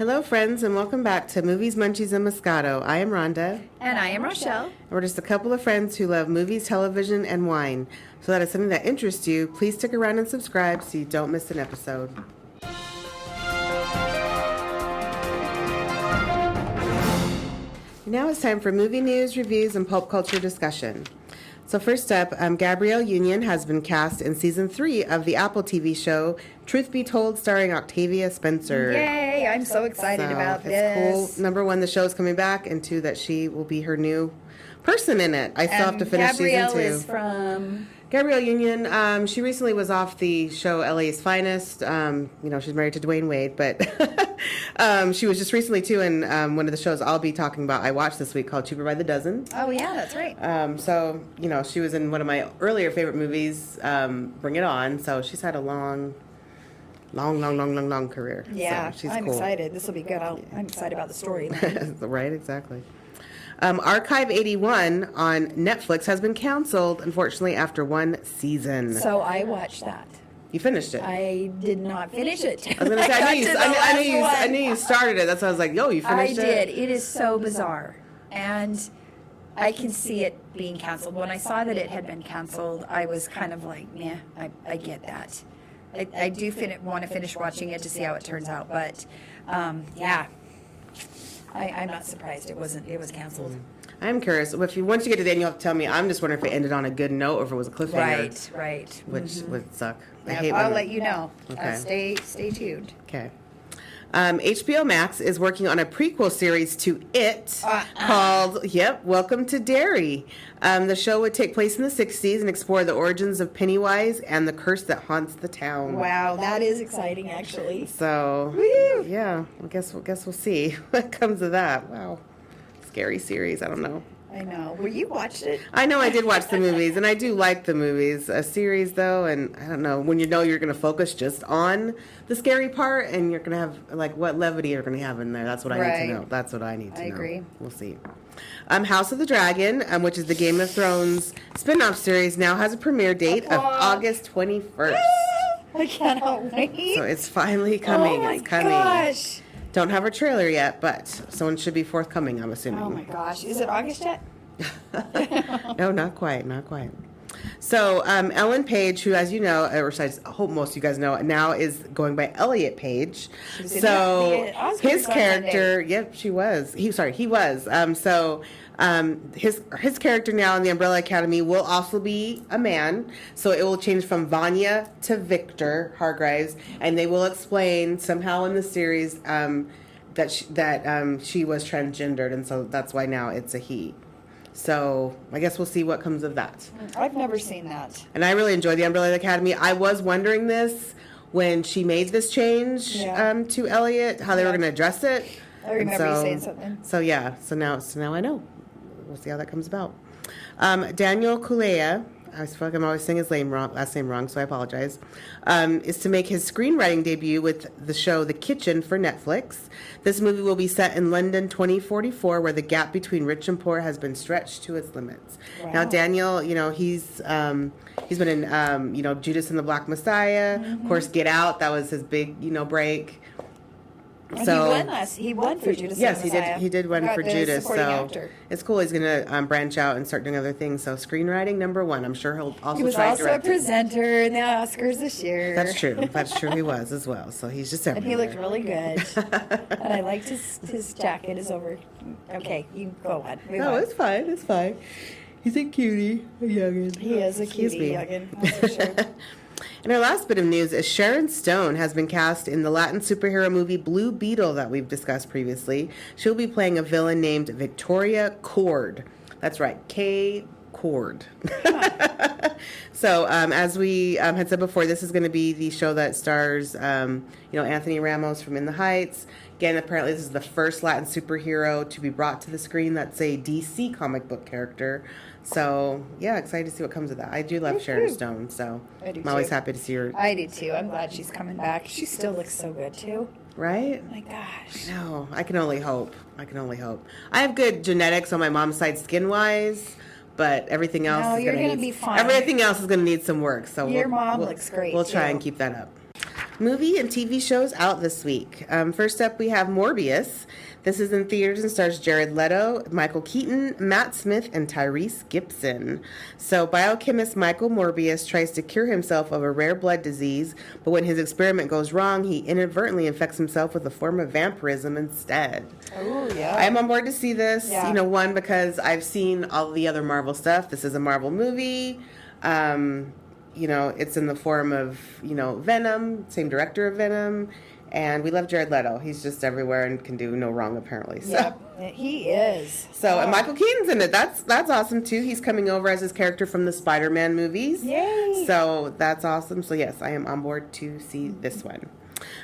Hello, friends, and welcome back to Movies, Munchies, and Moscato. I am Rhonda. And I am Rochelle. And we're just a couple of friends who love movies, television, and wine. So that is something that interests you. Please stick around and subscribe so you don't miss an episode. Now it's time for movie news, reviews, and pulp culture discussion. So first up, Gabrielle Union has been cast in season 3 of the Apple TV show Truth Be Told, starring Octavia Spencer. Yay! I'm so excited about this. It's cool. Number 1, the show is coming back, and 2, that she will be her new person in it. I still have to finish Gabrielle season 2. Is from Gabrielle Union, she recently was off the show LA's Finest. She's married to Dwayne Wade, but she was just recently, too, in one of the shows I'll be talking about I watched this week called Cheaper by the Dozen. Oh, yeah, that's right. She was in one of my earlier favorite movies, Bring It On, so she's had a long career. Yeah, so she's I'm cool. excited. This will be good. I'm excited about the story. Right, exactly. Archive 81 on Netflix has been canceled, unfortunately, after 1 season. So I watched that. You finished it? I did not finish it. I was going to say, I knew you started it. That's why I was like, yo, you finished it? I did. It is so bizarre. And I can see it being canceled. When I saw that it had been canceled, I was kind of like, yeah, I get that. I do want to finish watching it to see how it turns out. But, yeah. I'm not surprised it was canceled. I'm curious. Once you get to the end, you'll have to tell me. I'm just wondering if it ended on a good note or if it was a cliffhanger. Right. Which would suck. I'll let you know. Okay. Stay tuned. Okay. HBO Max is working on a prequel series to It called, Welcome to Derry. The show would take place in the 60s and explore the origins of Pennywise and the curse that haunts the town. Wow, that is exciting, actually. So, woo! Yeah, I guess we'll see what comes of that. Wow. Scary series, I don't know. I know. Well, you watched it. I know I did watch the movies, and I do like the movies. A series, though, and I don't know, when you're going to focus just on the scary part, and you're going to have, like, what levity you're going to have in there. That's what I need to know. That's what I need to know. I agree. We'll see. House of the Dragon, which is the Game of Thrones spin-off series, now has a premiere date of August 21st. I cannot wait. So it's finally coming. It's coming. Gosh. Don't have a trailer yet, but someone should be forthcoming, I'm assuming. Oh, my gosh. Is it August yet? No, not quite. So, Ellen Page, who, as you know, or I hope most of you guys know, now is going by Elliot Page. So, his character, he was. His character now in the Umbrella Academy will also be a man. So it will change from Vanya to Victor Hargreaves, and they will explain somehow in the series that she was transgendered, and so that's why now it's a he. So I guess we'll see what comes of that. I've never seen that. And I really enjoyed the Umbrella Academy. I was wondering this when she made this change to Elliot, how they were going to address it. I remember you saying something. So now I know. We'll see how that comes about. Daniel Kaluuya, I feel like I'm always saying his last name wrong, so I apologize, is to make his screenwriting debut with the show The Kitchen for Netflix. This movie will be set in London 2044, where the gap between rich and poor has been stretched to its limits. Wow. Now, Daniel, he's been in, Judas and the Black Messiah. Mm-hmm. Of course, Get Out, that was his big, break. And he won for Judas. Yes, he did win for Judas. So actor. It's cool. He's going to branch out and start doing other things. So screenwriting, number 1. I'm sure he'll also. He was also a presenter in the Oscars this year. That's true. He was as well. So he's just everywhere. And he looked really good. And I liked his jacket is over. Okay, you go ahead. It's fine. He's a cutie, a youngin. He is a cutie youngin. That's for sure. And our last bit of news is Sharon Stone has been cast in the Latin superhero movie Blue Beetle that we've discussed previously. She'll be playing a villain named Victoria Cord. That's right, K. Cord. So, as we had said before, this is going to be the show that stars, Anthony Ramos from In the Heights. Again, apparently this is the first Latin superhero to be brought to the screen that's a DC comic book character. So, yeah, excited to see what comes of that. I do love Sharon Stone, so I'm always happy to see her. I do, too. I'm glad she's coming back. She still looks so good, too. Right? Oh, my gosh. No, I can only hope. I have good genetics on my mom's side skin-wise, but everything else is going to be fine. Everything else is going to need some work. So your mom looks great, We'll try and keep that up. Movie and TV shows out this week. First up, we have Morbius. This is in theaters and stars Jared Leto, Michael Keaton, Matt Smith, and Tyrese Gibson. So, biochemist Michael Morbius tries to cure himself of a rare blood disease, but when his experiment goes wrong, he inadvertently infects himself with a form of vampirism instead. Oh, yeah. I'm on board to see this. Yeah. You know, one, because I've seen all the other Marvel stuff. This is a Marvel movie. You know, it's in the form of, you know, Venom, same director of Venom. And we love Jared Leto. He's just everywhere and can do no wrong, apparently. So. Yep, he is. So, and Michael Keaton's in it. That's awesome, too. He's coming over as his character from the Spider-Man movies. Yay! So, that's awesome. So, yes, I am on board to see this one.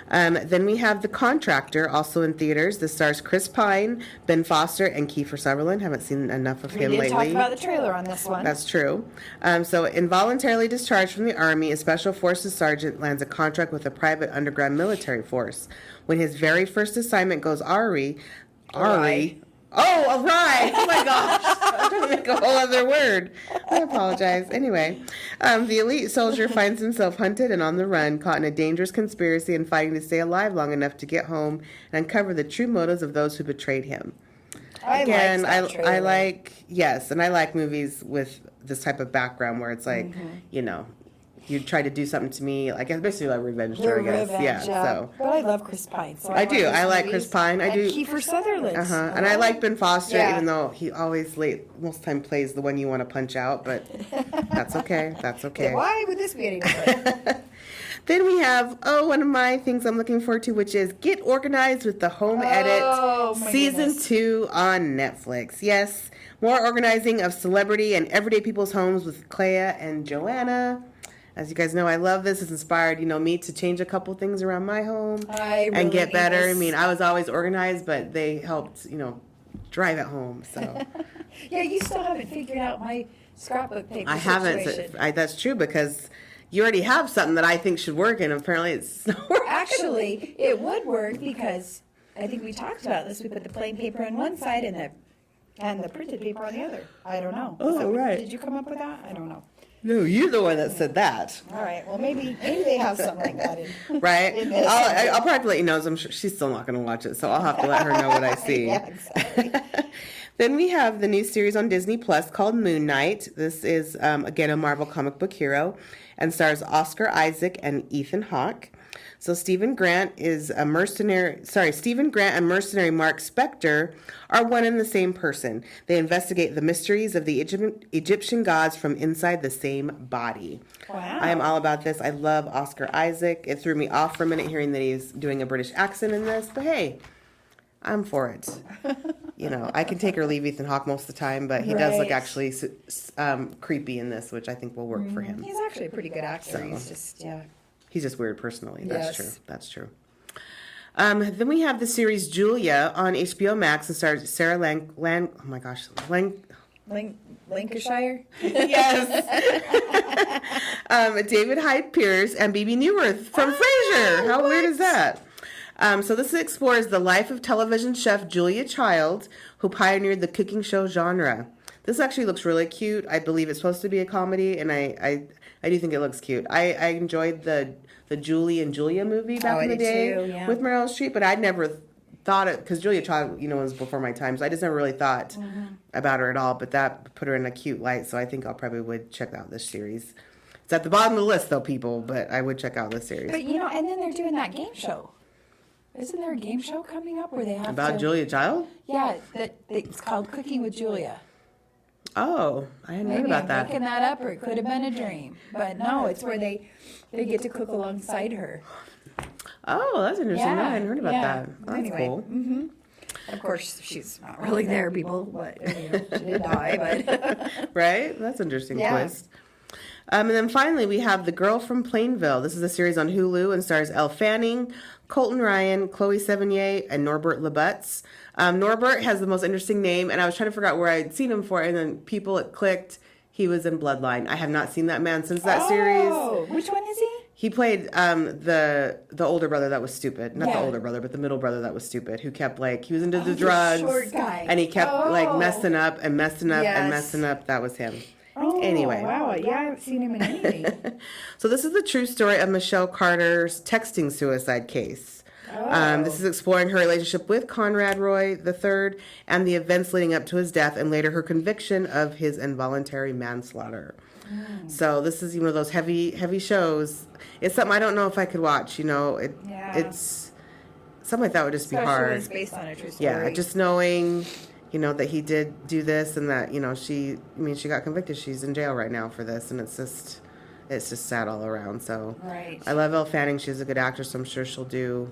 Then we have The Contractor, also in theaters. This stars Chris Pine, Ben Foster, and Kiefer Sutherland. Haven't seen enough of him lately. We did talk about the trailer on this one. That's true. So, involuntarily discharged from the Army, a Special Forces sergeant lands a contract with a private underground military force. When his very first assignment goes awry. Oh, awry! Oh my gosh! I'm trying to make a whole other word. I apologize. Anyway, the elite soldier finds himself hunted and on the run, caught in a dangerous conspiracy and fighting to stay alive long enough to get home and uncover the true motives of those who betrayed him. I like movies with this type of background where it's like, you know, you tried to do something to me, like basically like revenge story, I guess. Revenge, So. But I love Chris Pine. So I do. I like Chris Pine. I do. Kiefer Sutherland. And I like Ben Foster, Yeah. even though he always most time plays the one you want to punch out. But that's okay. That's okay. Why would this be any different? Then we have one of my things I'm looking forward to, which is Get Organized with the Home Edit my Season goodness. 2 on Netflix. Yes, more organizing of celebrity and everyday people's homes with Clea and Joanna. As you guys know, I love this. It's inspired, me to change a couple things around my home and get better. This. I mean, I was always organized, but they helped, drive it home. So Yeah, you still haven't figured out my scrapbook paper I haven't. situation. That's true because you already have something that I think should work, and apparently it's not working. Actually, it would work because I think we talked about this. We put the plain paper on one side and the printed paper on the other. I don't know. Right. Did you come up with that? I don't know. No, you're the one that said that. All right. Well, maybe they have something like that in. Right? in this. I'll probably let you know. I'm sure she's still not going to watch it, so I'll have to let her know what I see. Yeah, exactly. Then we have the new series on Disney Plus called Moon Knight. This is, again, a Marvel comic book hero and stars Oscar Isaac and Ethan Hawke. So Stephen Grant and mercenary Mark Spector are one and the same person. They investigate the mysteries of the Egyptian gods from inside the same body. Wow. I am all about this. I love Oscar Isaac. It threw me off for a minute hearing that he's doing a British accent in this, but hey, I'm for it. I can take or leave Ethan Hawke most of the time, but he does look Right. actually creepy in this, which I think will work for him. He's actually a pretty good actor. He's just, He's just weird personally. That's Yes. true. That's true. Then we have the series Julia on HBO Max and stars Sarah Lancashire. Yes. David Hyde Pierce and BB Newirth from Frasier. How weird is that? So this explores the life of television chef Julia Child, who pioneered the cooking show genre. This actually looks really cute. I believe it's supposed to be a comedy, and I do think it looks cute. I enjoyed the Julie and Julia movie back in the day with Meryl Streep, but I'd never thought it, because Julia Child, was before my time, so I just never really thought about her at all, but that put her in a cute light, so I think I probably would check out this series. It's at the bottom of the list, though, people, but I would check out this series. But, and then they're doing that game show. Isn't there a game show coming up where they have About Julia Child? Yeah, it's called Cooking with Julia. Oh, I hadn't heard Maybe about I'm that. making that up, or it could have been a dream. But no, it's where they get to cook alongside her. Oh, that's interesting. I hadn't heard about that. That's Anyway, cool. Of course, she's not really there, people. But she did die. But Right? That's an interesting twist. And then finally, we have The Girl from Plainville. This is a series on Hulu and stars Elle Fanning, Colton Ryan, Chloe Sevigny, and Norbert Labutz. Norbert has the most interesting name, and I was trying to figure out where I'd seen him for, and then it clicked. He was in Bloodline. I have not seen that man since that series. Oh, which one is he? He played the older brother that was stupid. Not the older brother, but the middle brother that was stupid, who kept he was into the drugs. Short guy. And he kept messing up and messing up and Yes. messing up. That was him. Oh, Anyway. wow. Yeah, I haven't seen him in anything. So this is the true story of Michelle Carter's texting suicide case. This is exploring her relationship with Conrad Roy III and the events leading up to his death and later her conviction of his involuntary manslaughter. So this is one of those heavy shows. It's something I don't know if I could watch. It's something like that would just be Especially when hard. it's based on a true story. Yeah, just knowing, that he did do this and that, she got convicted. She's in jail right now for this, and it's just sad all around. So Right. I love Elle Fanning. She's a good actress, so I'm sure she'll do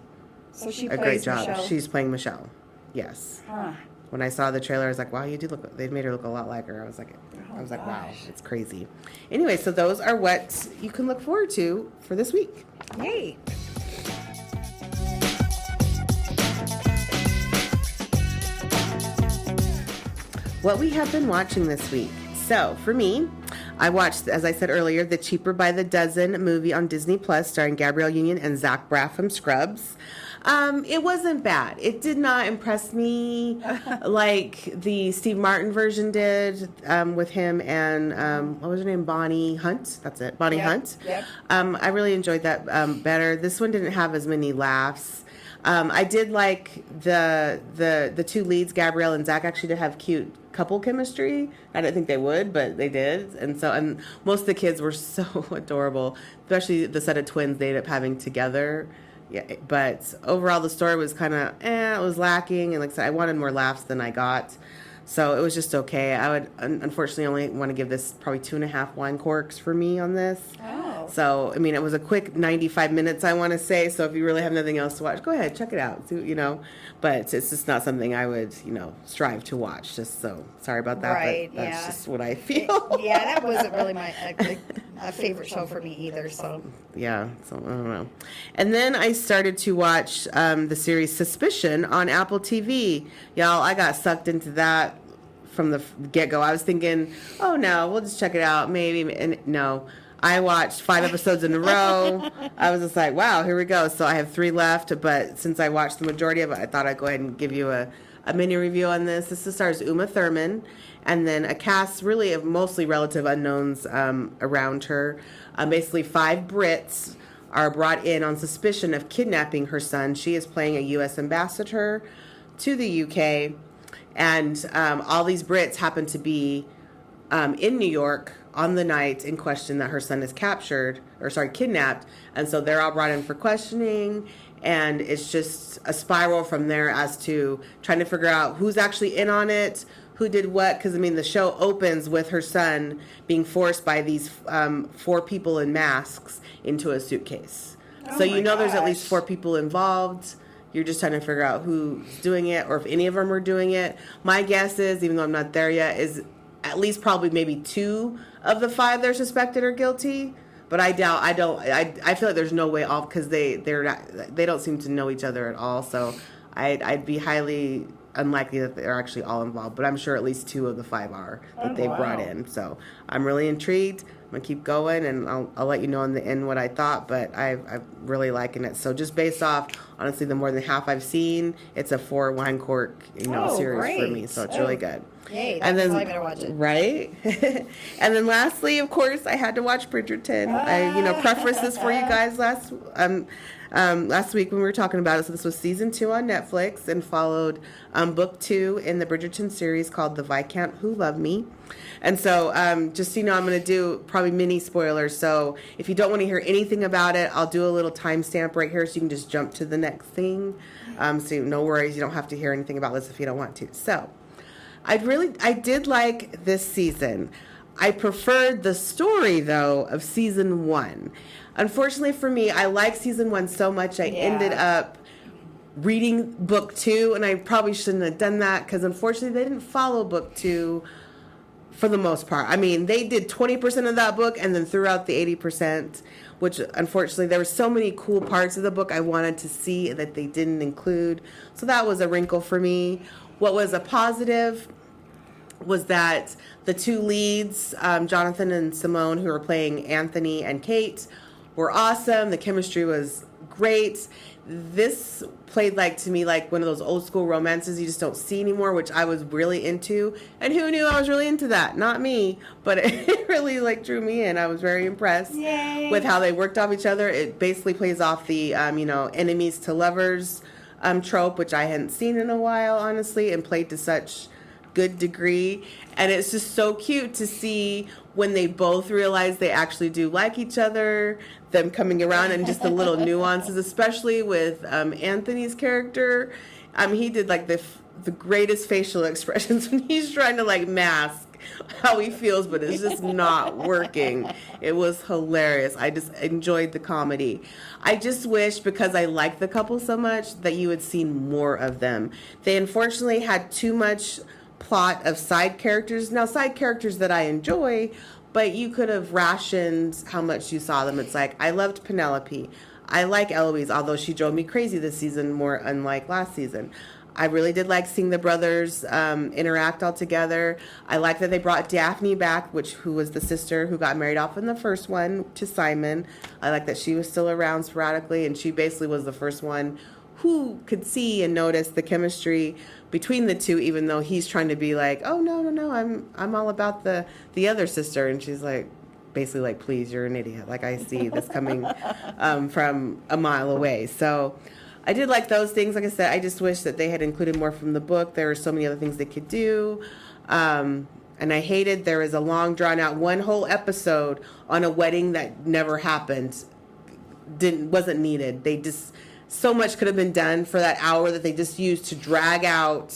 So she a plays great job. Michelle. She's playing Michelle. Yes. Huh. When I saw the trailer, I was like, wow, you do look, they made her look a lot like her. I was like, wow, gosh. it's crazy. Anyway, so those are what you can look forward to for this week. Yay. What we have been watching this week. So for me, I watched, as I said earlier, the Cheaper by the Dozen movie on Disney Plus starring Gabrielle Union and Zach Braff from Scrubs. It wasn't bad. It did not impress me like the Steve Martin version did with him and what was her name? Bonnie Hunt. That's it. Bonnie Hunt. Yep. I really enjoyed that better. This one didn't have as many laughs. I did like the two leads, Gabrielle and Zach, actually did have cute couple chemistry. I didn't think they would, but they did. And most of the kids were so adorable, especially the set of twins they ended up having together. Yeah, but overall the story was kind of, it was lacking. And like I said, I wanted more laughs than I got. So it was just okay. I would unfortunately only want to give this probably 2.5 wine corks for me on this. Oh. So, it was a quick 95 minutes, I want to say. So if you really have nothing else to watch, go ahead, check it out. So, but it's just not something I would, strive to watch. Just so sorry about that. Right, but that's yeah. just what I feel. Yeah, that wasn't really my a favorite show for me either. So Yeah, so I don't know. And then I started to watch the series Suspicion on Apple TV. Y'all, I got sucked into that from the get-go. I was thinking, oh no, we'll just check it out, maybe. And no, I watched 5 episodes in a row. I was just like, wow, here we go. So I have 3 left, but since I watched the majority of it, I thought I'd go ahead and give you a mini review on this. This stars Uma Thurman, and then a cast really of mostly relative unknowns around her. Basically 5 Brits are brought in on suspicion of kidnapping her son. She is playing a U.S. ambassador to the UK, and all these Brits happen to be in New York on the night in question that her son is kidnapped, and so they're all brought in for questioning, and it's just a spiral from there as to trying to figure out who's actually in on it, who did what, because the show opens with her son being forced by these 4 people in masks into a suitcase. Oh So my there's at least gosh. 4 people involved. You're just trying to figure out who's doing it or if any of them are doing it. My guess is, even though I'm not there yet, is at least probably maybe 2 of the 5 that are suspected are guilty. But I doubt, I feel like there's no way all, because they don't seem to know each other at all. So I'd be highly unlikely that they're actually all involved. But I'm sure at least 2 of the 5 are that they've brought in. So I'm really intrigued. I'm gonna keep going, and I'll let you know in the end what I thought. But I'm really liking it. So just based off, honestly, the more than half I've seen, it's a 4 wine cork series for great. me. So it's really good. Yay, And that's then, why I better watch it. right? And then lastly, of course, I had to watch Bridgerton. I preface this for you guys last week when we were talking about it. So this was season 2 on Netflix and followed book 2 in the Bridgerton series called The Viscount Who Loved Me. And so just so you know, I'm going to do probably mini spoilers. So if you don't want to hear anything about it, I'll do a little timestamp right here so you can just jump to the next thing. So no worries, you don't have to hear anything about this if you don't want to. So I did like this season. I preferred the story, though, of season 1. Unfortunately for me, I like season 1 so much, I ended up reading book 2, and I probably shouldn't have done that because, unfortunately, they didn't follow book 2 for the most part. They did 20% of that book and then threw out the 80%, which, unfortunately, there were so many cool parts of the book I wanted to see that they didn't include. So that was a wrinkle for me. What was a positive was that the 2 leads, Jonathan and Simone, who were playing Anthony and Kate, were awesome. The chemistry was great. This played like to me like one of those old school romances you just don't see anymore, which I was really into. And who knew I was really into that? Not me, but it really like drew me in. I was very impressed with how they worked off each other. It basically plays off the enemies to lovers trope, which I hadn't seen in a while, honestly, and played to such good degree. And it's just so cute to see when they both realize they actually do like each other, them coming around, and just the little nuances, especially with Anthony's character. He did like the greatest facial expressions when he's trying to like mask how he feels, but it's just not working. It was hilarious. I just enjoyed the comedy. I just wish, because I like the couple so much, that you had seen more of them. They unfortunately had too much plot of side characters. Now, side characters that I enjoy, but you could have rationed how much you saw them. It's like, I loved Penelope. I like Eloise, although she drove me crazy this season, more unlike last season. I really did like seeing the brothers interact all together. I like that they brought Daphne back, who was the sister who got married off in the first one to Simon. I like that she was still around sporadically, and she basically was the first one who could see and notice the chemistry between the two, even though he's trying to be like, oh, no, I'm all about the other sister. And she's like, basically like, please, you're an idiot. Like, I see this coming from a mile away. So I did like those things. Like I said, I just wish that they had included more from the book. There were so many other things they could do. And I hated there was a long, drawn-out, one whole episode on a wedding that never happened. Wasn't needed. They just... So much could have been done for that hour that they just used to drag out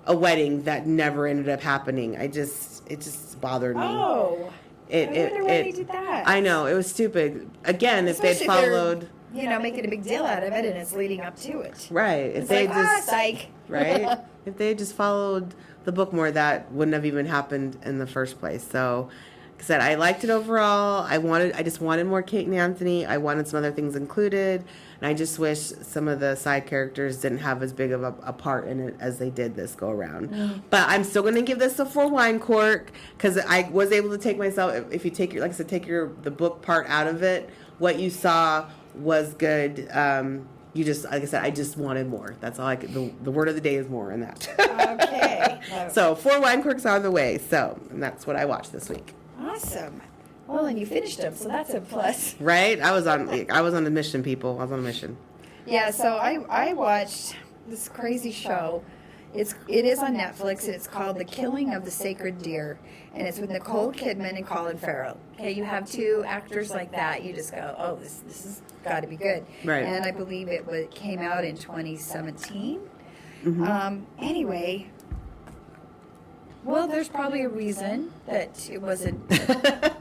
a wedding that never ended up happening. It just bothered me. Oh, I wonder why they did that. I know, it was stupid. Again, especially if they'd followed... making a big deal out of it, and it's leading up to it. Right. If they psych. Right? If they had just followed the book more, that wouldn't have even happened in the first place. So, like I said, I liked it overall. I just wanted more Kate and Anthony. I wanted some other things included. And I just wish some of the side characters didn't have as big of a part in it as they did this go around. But I'm still going to give this a 4 wine cork, because I was able to take myself, if you take the book part out of it, what you saw was good. You just, like I said, I just wanted more. That's all I could, the word of the day is more in that. Okay. So 4 wine corks out of the way. And that's what I watched this week. Awesome. Well, and you finished them, so that's a plus. Right? I was on a mission, people. I was on a mission. Yeah, so I watched this crazy show. It is on Netflix, and it's called The Killing of the Sacred Deer, and it's with Nicole Kidman and Colin Farrell. Okay, you have 2 actors like that, you just go, oh, this has got to be good. Right. And I believe it came out in 2017. Anyway, well, there's probably a reason that it wasn't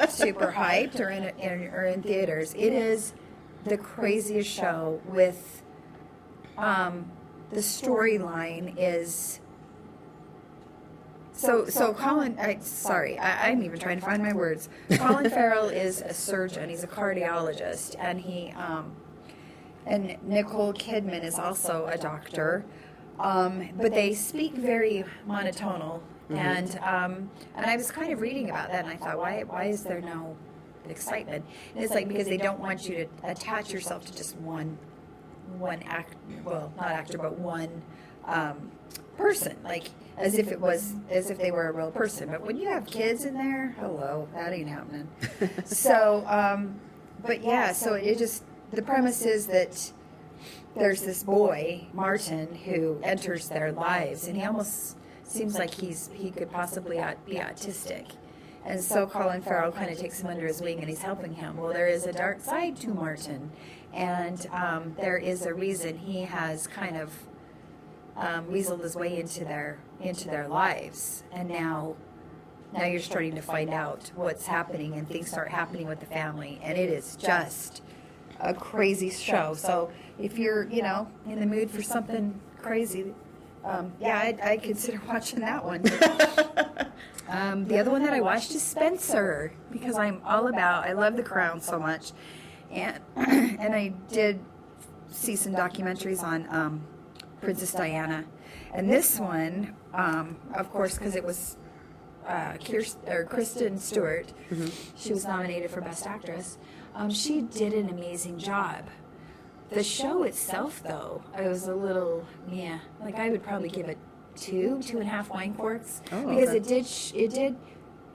super hyped or in theaters. It is the craziest show with the storyline is so Colin, I'm even trying to find my words. Colin Farrell is a surgeon. He's a cardiologist, and and Nicole Kidman is also a doctor. But they speak very monotonal. And I was kind of reading about that, and I thought, why is there no excitement? And it's like, because they don't want you to attach yourself to just one person, like as if they were a real person. But when you have kids in there, hello, that ain't happening. So, but yeah, so it just, the premise is that there's this boy, Martin, who enters their lives, and he almost seems like he could possibly be autistic. And so Colin Farrell kind of takes him under his wing, and he's helping him. Well, there is a dark side to Martin, and there is a reason he has kind of weaseled his way into their lives. And now you're starting to find out what's happening, and things start happening with the family, and it is just a crazy show. So if you're in the mood for something crazy, I'd consider watching that one. The other one that I watched is Spencer, because I love The Crown so much, and I did see some documentaries on Princess Diana, and this one, of course, because it was Kristen Stewart, she was nominated for Best Actress. She did an amazing job The show itself, though, I was a little, yeah, like I would probably give it 2.5 wine corks, because okay. it did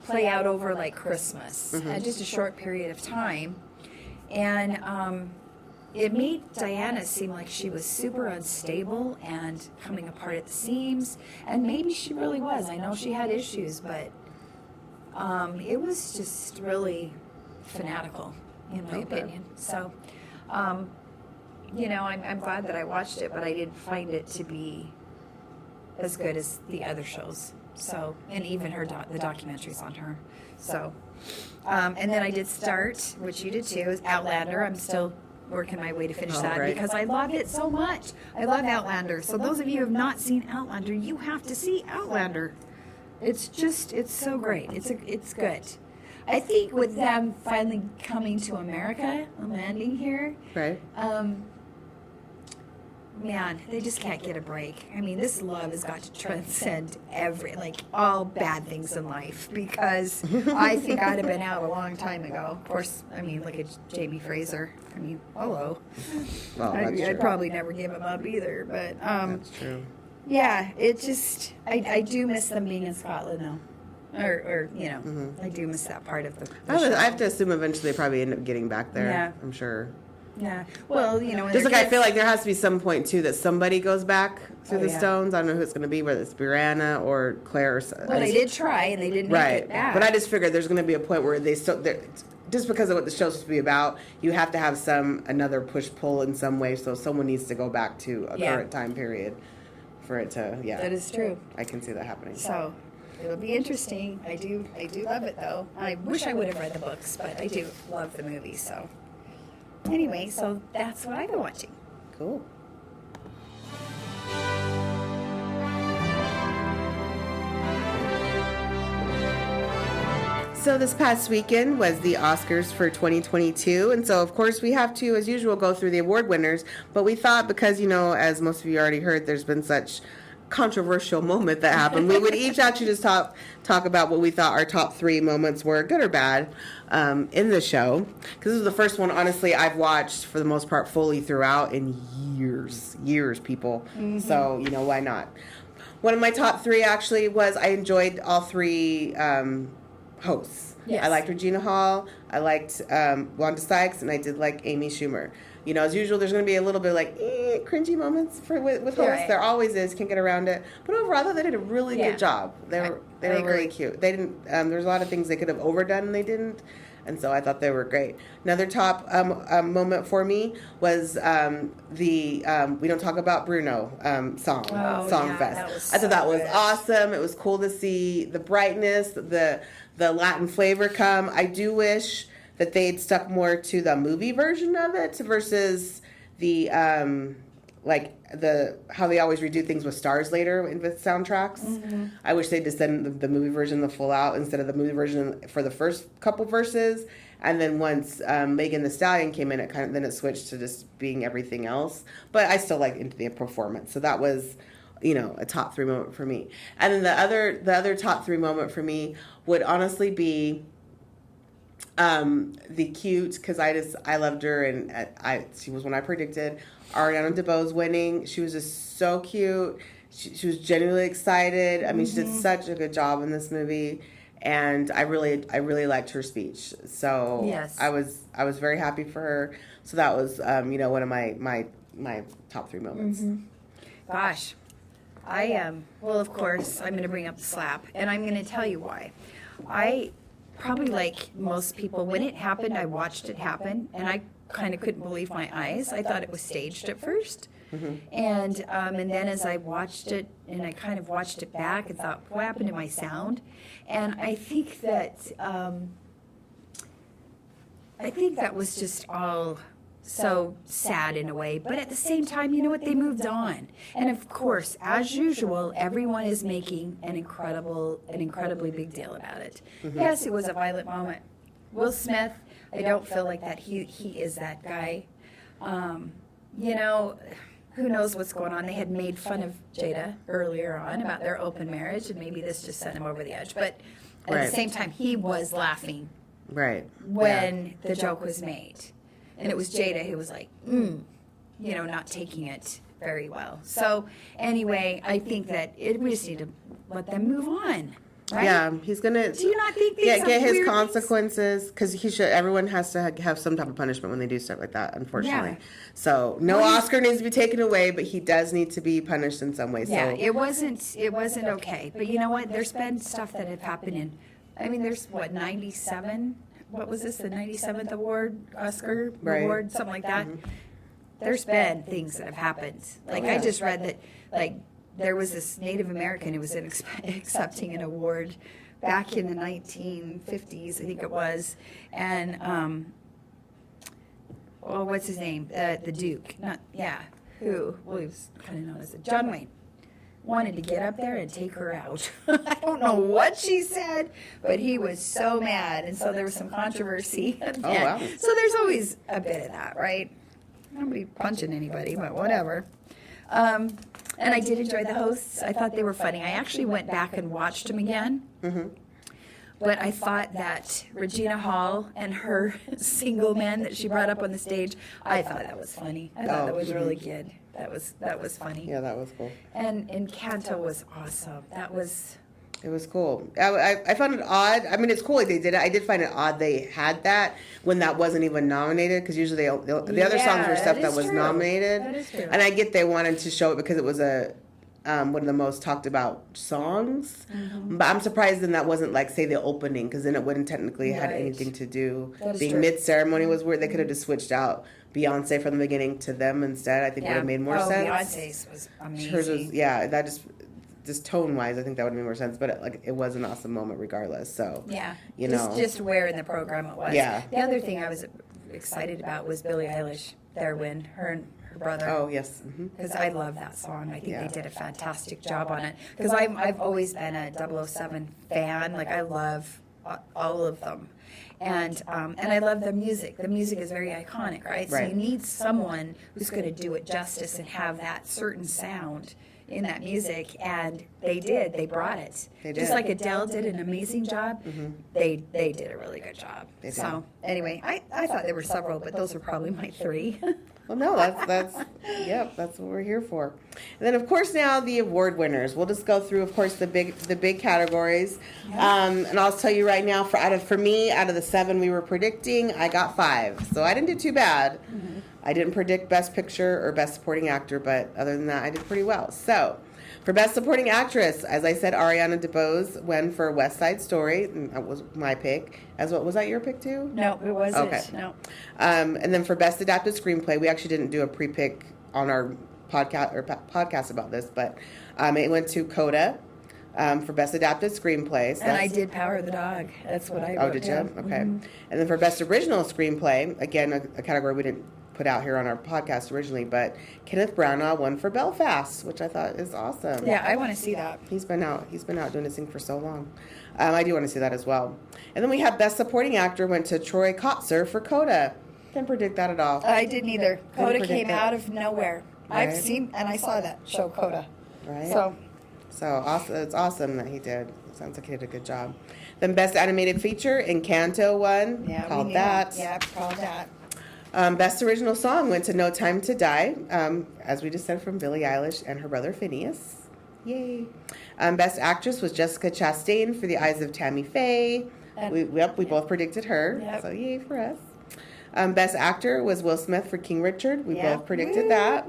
play out over like Christmas, just a short period of time, and it made Diana seem like she was super unstable and coming apart at the seams, and maybe she really was. I know she had issues, but it was just really fanatical, in my opinion. So, I'm glad that I watched it, but I didn't find it to be as good as the other shows. So, and even the documentaries on her. So, and then I did start, which you did too, is Outlander. I'm still working my way to finish that right. because I love it so much. I love Outlander. So those of you who have not seen Outlander, you have to see Outlander. It's so great. It's good. I think with them finally coming to America, landing here, Right. Man, they just can't get a break. I mean, this love has got to transcend all bad things in life, because I think I'd have been out a long time ago. Of course, I mean, look at Jamie Fraser. I mean, hello. Well, that's true. I'd probably never give him up either, but That's true. yeah, it just, I do miss them being in Scotland though. Or I do miss that part of the show. I have to assume eventually they probably end up getting back there. Yeah. I'm sure. Yeah. Well, Just like I feel like there has to be some point too that somebody goes back through the yeah. stones. I don't know who it's going to be, whether it's Brianna or Claire. Well, they did try and they didn't make it back. But I just figured there's going to be a point where just because of what the show's supposed to be about, you have to have another push pull in some way. So someone needs to go back to a current time period for it to. Yeah, that is true. I can see that happening. So it'll be interesting. I do love it though. I wish I would have read the books, but I do love the movie. So anyway, so that's what I've been watching. Cool. So this past weekend was the Oscars for 2022, and so of course we have to, as usual, go through the award winners, but we thought because, as most of you already heard, there's been such controversial moment that happened, we would each actually just talk about what we thought our top 3 moments were, good or bad, in the show. Because this is the first one, honestly, I've watched for the most part fully throughout in years, people. So, why not? One of my top 3 actually was I enjoyed all 3 hosts. Yes. I liked Regina Hall, I liked Wanda Sykes, and I did like Amy Schumer. As usual, there's going to be a little bit of cringy moments with hosts. Right. There always is. Can't get around it. But overall, I thought they did a really good job. They were really cute. They didn't. There's a lot of things they could have overdone and they didn't. And so I thought they were great. Another top moment for me was the We Don't Talk About Bruno song fest. I thought that was awesome. It was cool to see the brightness, the Latin flavor come. I do wish that they'd stuck more to the movie version of it versus the how they always redo things with stars later with soundtracks. I wish they'd just done the movie version the full out instead of the movie version for the first couple verses. And then once Megan Thee Stallion came in, it switched to just being everything else. But I still liked into the performance, so that was a top 3 moment for me. And then the other top 3 moment for me would honestly be the cute, because I loved her, and she was one I predicted. Ariana DeBose winning. She was just so cute. She was genuinely excited. I mean, she did such a good job in this movie, and I really liked her speech. So yes. I was very happy for her. So that was one of my top 3 moments. Gosh, I am. Well, of course, I'm going to bring up the slap, and I'm going to tell you why. I probably, like most people, when it happened, I watched it happen, and I kind of couldn't believe my eyes. I thought it was staged at first, and then as I watched it, and I kind of watched it back, and thought, what happened to my sound? And I think that was just all so sad in a way, but at the same time, you know what, they moved on. And of course, as usual, everyone is making an incredibly big deal about it. Yes, it was a violent moment. Will Smith, I don't feel like that he is that guy. Who knows what's going on. They had made fun of Jada earlier on about their open marriage, and maybe this just sent him over the edge. But at the same time, he was laughing when the joke was made. And it was Jada who was like, not taking it very well. So anyway, I think that we just need to let them move on. Right? Yeah, he's gonna. Do you not think these get his weird consequences? Because he should. Everyone has to have some type of punishment when they do stuff like that. Unfortunately, Yeah. so no Oscar needs to be taken away, but he does need to be punished in some way. Yeah, So it wasn't okay. But you know what? There's been stuff that have happened there's 97. What was this? The 97th Oscar Right. award, something like that. There's been things that have happened. Like I just read that, like there was this Native American who was accepting an award back in the 1950s, I think it was, and what's his name? The Duke. Who? Well, he was kind of known as John Wayne. Wanted to get up there and take her out. I don't know what she said, but he was so mad, and so there was some controversy. Oh, wow. So there's always a bit of that, right? Nobody punching anybody, but whatever. And I did enjoy the hosts. I thought they were funny. I actually went back and watched them again. But I thought that Regina Hall and her single man that she brought up on the stage, I thought that was funny. I thought that was really good. That was funny. yeah, that was cool. And Canto was awesome. It was cool. I found it odd. I mean, it's cool they did it. I did find it odd they had that when that wasn't even nominated, because usually the other songs were stuff that was nominated. That is true. And I get they wanted to show it because it was one of the most talked about songs. But I'm surprised then that wasn't like, say, the opening, because then it wouldn't technically had Right. anything to do. That is Being true. mid-ceremony was weird. They could have just switched out Beyonce from the beginning to them instead. I think would have made more sense. Beyonce's was amazing. Hers was, that just tone wise, I think that would make more sense. But it was an awesome moment regardless. So Yeah, you know, just where in the program it was. Yeah. The other thing I was excited about was Billie Eilish, their win, her and her brother. oh yes, Because I love that song. I think Yeah. they did a fantastic job on it. Because I've always been a 007 fan. Like I love all of them. And I love the music. The music is very iconic, right? So Right. you need someone who's going to do it justice and have that certain sound in that music, and they did. They brought it. They Just did. like Adele did an amazing job. They did a really good job. They did. So anyway, I thought there were several, but those are probably my three. Well, no, that's that's what we're here for. And then, of course, now the award winners. We'll just go through, of course, the big categories. And I'll tell you right now, for me, out of the 7 we were predicting, I got 5, so I didn't do too bad. I didn't predict Best Picture or Best Supporting Actor, but other than that, I did pretty well. So, for Best Supporting Actress, as I said, Ariana DeBose won for West Side Story. And that was my pick. Was that your pick too? No, it wasn't. Okay. No. And then for Best Adapted Screenplay, we actually didn't do a pre-pick on our podcast about this, but it went to Coda for Best Adapted Screenplay. So And I did Power of the Dog. That's what I wrote. Oh, did you? down. Okay. And then for Best Original Screenplay, again, a category we didn't put out here on our podcast originally, but Kenneth Branagh won for Belfast, which I thought is awesome. Yeah, I want to see that. He's been out doing this thing for so long. I do want to see that as well. And then we have Best Supporting Actor went to Troy Kotzer for Coda. Didn't predict that at all. I didn't either. Coda predict came that. out of nowhere. Right. I've seen and I saw that show Coda. Right. So awesome. It's awesome that he did. It sounds like he did a good job. Then Best Animated Feature, Encanto won. yeah, Called we knew that. Yeah, called that. Best Original Song went to No Time to Die, as we just said, from Billie Eilish and her brother Phineas. Yay. Best Actress was Jessica Chastain for The Eyes of Tammy Faye. We both predicted her, Yep. so yay for us. Best Actor was Will Smith for King Richard. We Yeah. both predicted that.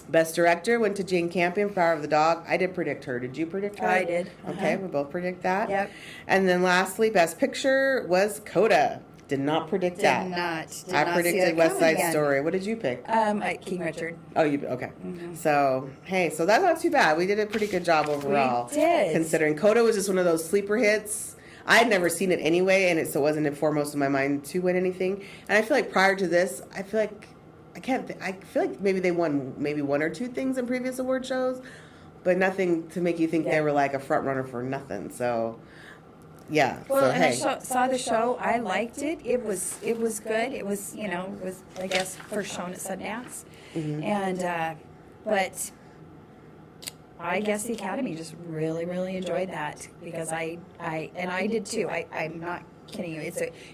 Best Director went to Jane Campion for Power of the Dog. I did predict her. Did you predict her? I did. Okay, we both predict that. Yep. And then lastly, Best Picture was Coda. Did not predict that. Did not I see that predicted West coming Side again. Story. What did you pick? King Richard. Oh, you okay? So hey, so that's not too bad. We did a pretty good job overall. We did. Considering Coda was just one of those sleeper hits. I had never seen it anyway, and it wasn't foremost in my mind to win anything. And I feel like prior to this, I feel like I feel like maybe they won maybe 1 or 2 things in previous award shows, but nothing to make you think they were like a front runner for nothing. So. Yeah. Well, so and hey. I saw the show. I liked it. It was good. It was I guess first shown at Sundance, and but I guess the Academy just really enjoyed that because I did too. I'm not kidding you.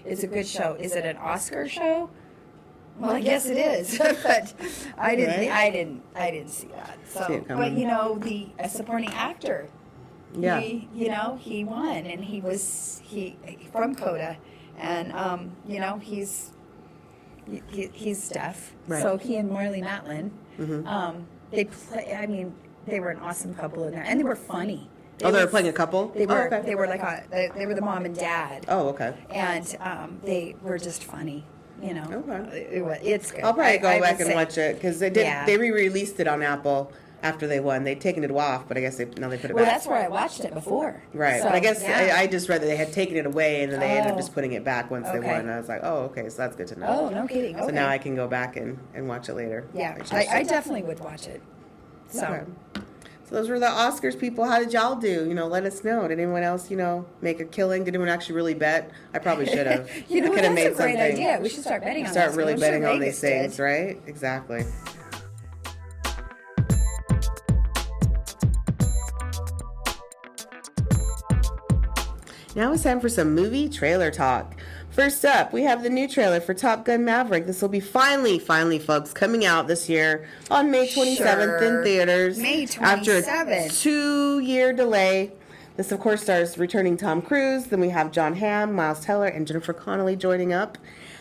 It's a good show. Is it an Oscar show? Well, I guess it is, but I didn't. Right? I didn't see that. So, See it but coming. you know, the supporting actor. Yeah. He won, and he from Coda, and he's deaf. Right. So he and Marley Matlin, they play. I mean, they were an awesome couple in there, and they were funny. They were playing a couple? They were. Oh, okay. They were like they were the mom and dad. Oh, okay. And they were just funny. Okay. It's good. I'll probably go I back would and say- watch it because they did. Yeah. They re-released it on Apple after they won. They'd taken it off, but I guess now they put it Well, back. that's where I watched it before. Right, So, but I guess yeah. I just read that they had taken it away and then they ended up Oh. just putting it back once they Okay. won. And I was like, oh, okay, so that's good to know. Oh, no kidding. So Okay. now I can go back and watch it later. Yeah, Which is- I definitely would watch it. So. Okay. So those were the Oscars, people. How did y'all do? Let us know. Did anyone else, make a killing? Did anyone actually really bet? I probably should have. I could have that's made a great something. idea. We should start betting on Start this. really I'm sure betting on Vegas these things, did. right? Exactly. Now it's time for some movie trailer talk. First up, we have the new trailer for Top Gun Maverick. This will be finally, folks, coming out this year on May 27th Sure. in theaters. May After a 27th. 2-year delay. This, of course, stars returning Tom Cruise. Then we have John Hamm, Miles Teller, and Jennifer Connelly joining up.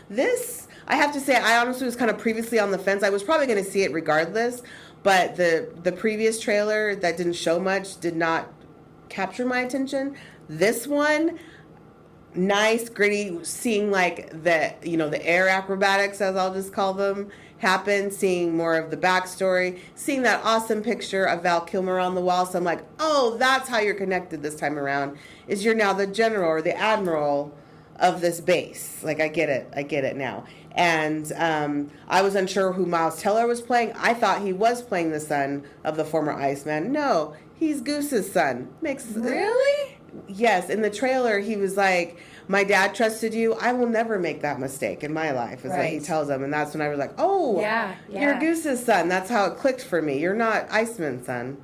This, I have to say, I honestly was kind of previously on the fence. I was probably going to see it regardless, but the previous trailer that didn't show much did not capture my attention. This one, nice, gritty, seeing like the air acrobatics, as I'll just call them, happen, seeing more of the backstory, seeing that awesome picture of Val Kilmer on the wall. So I'm like, oh, that's how you're connected this time around, is you're now the general or the admiral of this base. Like, I get it now. And I was unsure who Miles Teller was playing. I thought he was playing the son of the former Iceman. No, he's Goose's son. Really? Yes, in the trailer, he was like, my dad trusted you. I will never make that mistake in my life, is what he Right. tells him. And that's when I was like, oh, Yeah, you're yeah. Goose's son. That's how it clicked for me. You're not Iceman's son.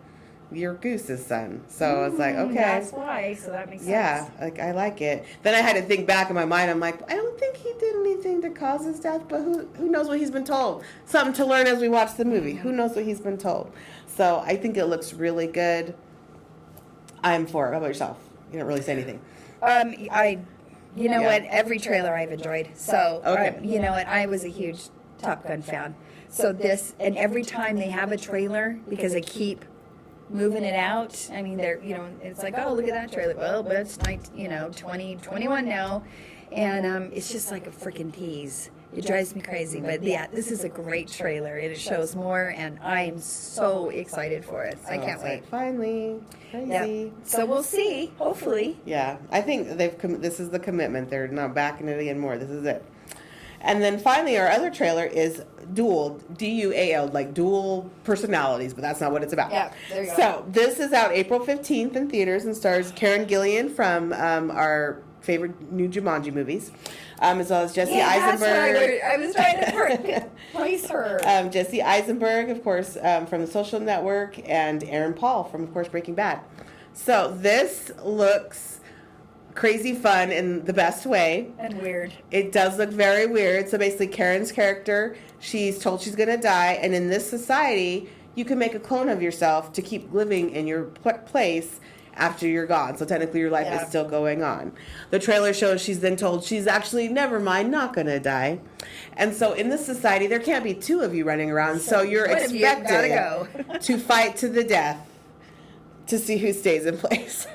You're Goose's son. So I was like, okay. That's why. So that makes sense. Yeah, like I like it. Then I had to think back in my mind. I'm like, I don't think he did anything to cause his death, but who knows what he's been told? Something to learn as we watch the movie. Who knows what he's been told? So I think it looks really good. I'm for it. How about yourself? You don't really say anything. You know Yeah. what? Every trailer I've enjoyed. So, Okay. you know what? I was a huge Top Gun fan. So this, and every time they have a trailer, because they keep moving it out. I mean, it's like, oh, look at that trailer. Well, but it's 2021 now, and it's just like a freaking tease. It drives me crazy. But yeah, this is a great trailer, and it shows more, and I am so excited for it. I So can't it's wait. like, finally, crazy. Yeah. So we'll see. Hopefully. Yeah, I think this is the commitment. They're not backing it anymore. This is it. And then finally, our other trailer is Dual, D-U-A-L, like dual personalities, but that's not what it's about. Yeah, there you go. So this is out April 15th in theaters and stars Karen Gillian from our favorite new Jumanji movies, as well as Jesse Eisenberg. I was trying to place her. Jesse Eisenberg, of course, from The Social Network, and Aaron Paul from, of course, Breaking Bad. So this looks crazy fun in the best way. And weird. It does look very weird. So basically, Karen's character, she's told she's going to die, and in this society, you can make a clone of yourself to keep living in your place after you're gone. So technically, your life is still going on. The trailer shows she's then told she's actually, never mind, not going to die. And so in this society, there can't be two of you running around. So you're one of you expected gotta go. to fight to the death to see who stays in place.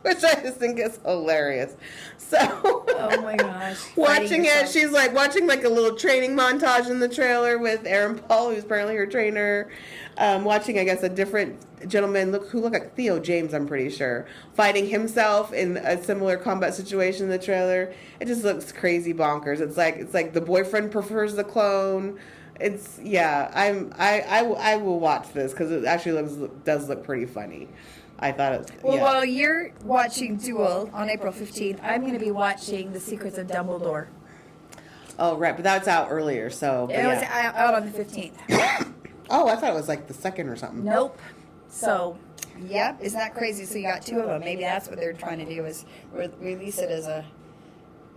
Which I just think is hilarious. So, Oh my gosh. watching Fighting it, yourself. she's like watching like a little training montage in the trailer with Aaron Paul, who's apparently her trainer. Watching, I guess, a different gentleman who looked like Theo James, I'm pretty sure, fighting himself in a similar combat situation in the trailer. It just looks crazy bonkers. It's like the boyfriend prefers the clone. It's I will watch this because it actually does look pretty funny. I thought it. Well, Yeah. while you're watching Duel on April 15th, I'm going to be watching The Secrets of Dumbledore. Oh, right, but that's out earlier, so. But It was yeah. out on the 15th. Oh, I thought it was like the second or something. Nope. So, yep, isn't that crazy? So you got two of them. Maybe that's what they're trying to do is release it as a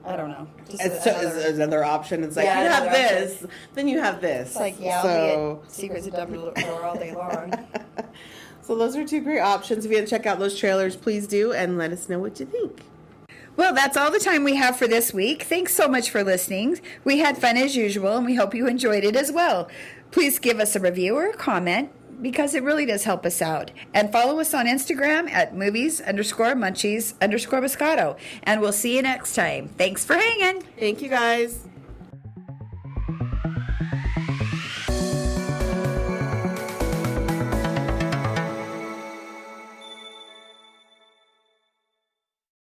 I don't know. Just It's another option. It's like, Yeah, you have another this, then you have this. It's like, yeah, so, I'll be at Secrets of Dumbledore all day long. So those are two great options. If you want to check out those trailers, please do, and let us know what you think. Well, that's all the time we have for this week. Thanks so much for listening. We had fun as usual, and we hope you enjoyed it as well. Please give us a review or a comment, because it really does help us out. And follow us on Instagram at movies_munchies_moscato. And we'll see you next time. Thanks for hanging. Thank you, guys.